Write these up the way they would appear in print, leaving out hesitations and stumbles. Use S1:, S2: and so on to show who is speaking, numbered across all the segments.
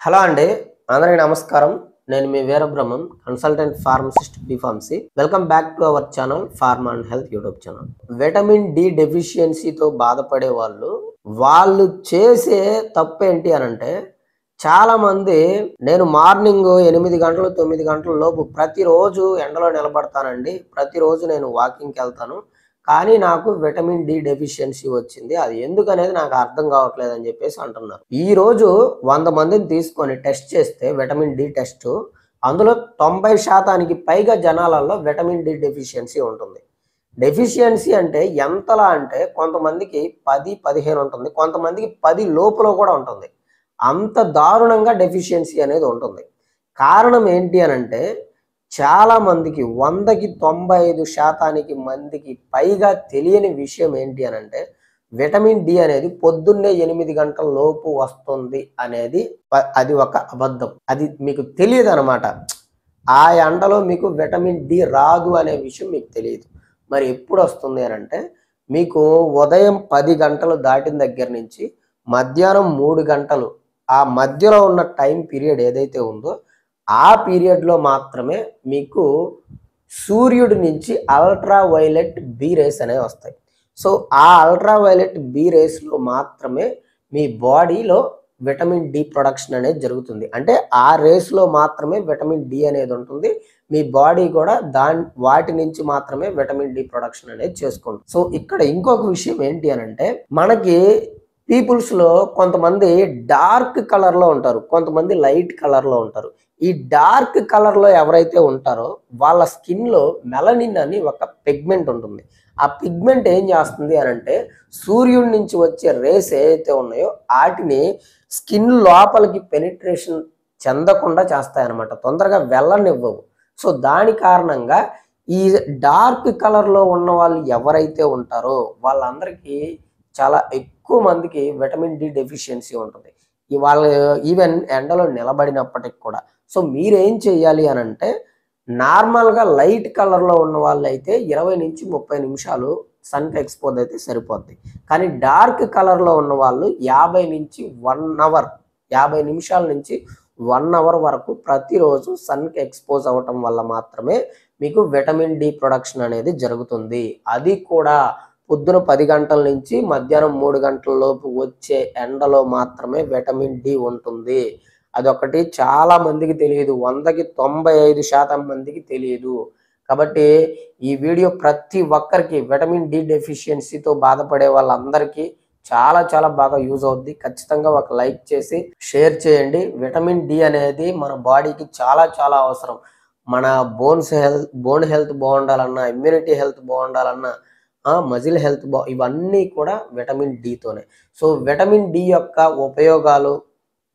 S1: Hello అండి, అందరికీ నమస్కారం. నేను మీ Veerabrahmam, consultant pharmacist B pharmacy. Welcome back to our channel pharma and health YouTube channel. Vitamin D డెఫిషియన్సీతో బాధపడే వాళ్ళు చేసే తప్పు ఏంటి అని అంటే, చాలా మంది నేను మార్నింగ్ 8 గంటలు 9 గంటల లోపు ప్రతిరోజు ఎండలో నిలబడతానండి, ప్రతిరోజు నేను వాకింగ్కి వెళ్తాను, కానీ నాకు విటమిన్ డి డెఫిషియన్సీ వచ్చింది, అది ఎందుకనేది నాకు అర్థం కావట్లేదు అని చెప్పేసి అంటున్నారు. ఈ రోజు 100 మందిని తీసుకొని టెస్ట్ చేస్తే విటమిన్ డి టెస్ట్, అందులో 90% పైగా జనాలలో విటమిన్ డి డెఫిషియన్సీ ఉంటుంది. డెఫిషియన్సీ అంటే ఎంతలా అంటే కొంతమందికి 10-15 ఉంటుంది, కొంతమందికి 10 లోపులో కూడా ఉంటుంది. అంత దారుణంగా డెఫిషియన్సీ అనేది ఉంటుంది. కారణం ఏంటి అని అంటే, చాలా మందికి 100కి 95% మందికి పైగా తెలియని విషయం ఏంటి అని అంటే, విటమిన్ డి అనేది పొద్దున్నే 8 గంటల లోపు వస్తుంది అనేది అది ఒక అబద్ధం. అది మీకు తెలియదు అనమాట. ఆ ఎండలో మీకు విటమిన్ డి రాదు అనే విషయం మీకు తెలియదు. మరి ఎప్పుడు వస్తుంది అని అంటే, మీకు ఉదయం 10 గంటలు దాటిన దగ్గర నుంచి మధ్యాహ్నం 3 గంటలు, ఆ మధ్యలో ఉన్న టైం పీరియడ్ ఏదైతే ఉందో ఆ పీరియడ్లో మాత్రమే మీకు సూర్యుడి నుంచి అల్ట్రా వైలెట్ బి రేస్ అనేవి వస్తాయి. సో ఆ అల్ట్రా వైలెట్ బి రేస్లో మాత్రమే మీ బాడీలో విటమిన్ డి ప్రొడక్షన్ అనేది జరుగుతుంది. అంటే ఆ రేస్లో మాత్రమే విటమిన్ డి అనేది ఉంటుంది. మీ బాడీ కూడా వాటి నుంచి మాత్రమే విటమిన్ డి ప్రొడక్షన్ అనేది చేసుకుంటుంది. సో ఇక్కడ ఇంకొక విషయం ఏంటి అని అంటే, మనకి పీపుల్స్లో కొంతమంది డార్క్ కలర్లో ఉంటారు, కొంతమంది లైట్ కలర్లో ఉంటారు. ఈ డార్క్ కలర్లో ఎవరైతే ఉంటారో వాళ్ళ స్కిన్లో మెలనిన్ అని ఒక పిగ్మెంట్ ఉంటుంది. ఆ పిగ్మెంట్ ఏం చేస్తుంది అని అంటే, సూర్యుడి నుంచి వచ్చే రేస్ ఏవైతే ఉన్నాయో వాటిని స్కిన్ లోపలికి పెనిట్రేషన్ చెందకుండా చేస్తాయన్నమాట, తొందరగా వెళ్ళనివ్వవు. సో దాని కారణంగా ఈ డార్క్ కలర్లో ఉన్న వాళ్ళు ఎవరైతే ఉంటారో వాళ్ళందరికీ చాలా ఎక్కువ మందికి విటమిన్ డి డెఫిషియన్సీ ఉంటుంది. వాళ్ళు ఈవెన్ ఎండలో నిలబడినప్పటికి కూడా. సో మీరేం చేయాలి అని అంటే, నార్మల్గా లైట్ కలర్లో ఉన్న వాళ్ళు అయితే 20 నుంచి 30 నిమిషాలు సన్కి ఎక్స్పోజ్ అయితే సరిపోద్ది. కానీ డార్క్ కలర్లో ఉన్న వాళ్ళు 50 నుంచి 1 అవర్, 50 నిమిషాల నుంచి 1 అవర్ వరకు ప్రతిరోజు సన్కి ఎక్స్పోజ్ అవ్వటం వల్ల మాత్రమే మీకు విటమిన్ డి ప్రొడక్షన్ అనేది జరుగుతుంది. అది కూడా పొద్దున 10 గంటల నుంచి మధ్యాహ్నం 3 గంటల లోపు వచ్చే ఎండలో మాత్రమే విటమిన్ డి ఉంటుంది. అదొకటి చాలా మందికి తెలియదు, 100కి 95% మందికి తెలియదు. కాబట్టి ఈ వీడియో ప్రతి ఒక్కరికి, విటమిన్ డి డెఫిషియన్సీతో బాధపడే వాళ్ళందరికీ చాలా చాలా బాగా యూజ్ అవుద్ది. ఖచ్చితంగా ఒక లైక్ చేసి షేర్ చేయండి. విటమిన్ డి అనేది మన బాడీకి చాలా చాలా అవసరం. మన బోన్ హెల్త్ బాగుండాలన్నా, ఇమ్యూనిటీ హెల్త్ బాగుండాలన్నా, మజిల్ హెల్త్ ఇవన్నీ కూడా విటమిన్ డితోనే. సో విటమిన్ డి యొక్క ఉపయోగాలు,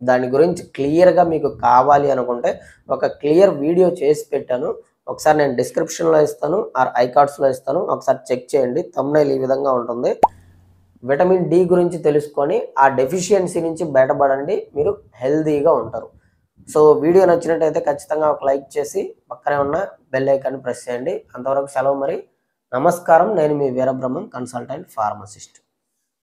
S1: దాని గురించి క్లియర్గా మీకు కావాలి అనుకుంటే ఒక క్లియర్ వీడియో చేసి పెట్టాను. ఒకసారి నేను డిస్క్రిప్షన్లో ఇస్తాను, ఆర్ ఐకార్డ్స్లో ఇస్తాను, ఒకసారి చెక్ చేయండి. థంబ్నెయిల్ ఈ విధంగా ఉంటుంది. విటమిన్ డి గురించి తెలుసుకొని ఆ డెఫిషియన్సీ నుంచి బయటపడండి, మీరు హెల్తీగా ఉంటారు. సో వీడియో నచ్చినట్టయితే ఖచ్చితంగా ఒక లైక్ చేసి పక్కనే ఉన్న బెల్ ఐకాన్ని ప్రెస్ చేయండి. అంతవరకు సెలవు మరి. నమస్కారం. నేను మీ వీరబ్రహ్మం, కన్సల్టెంట్ ఫార్మసిస్ట్.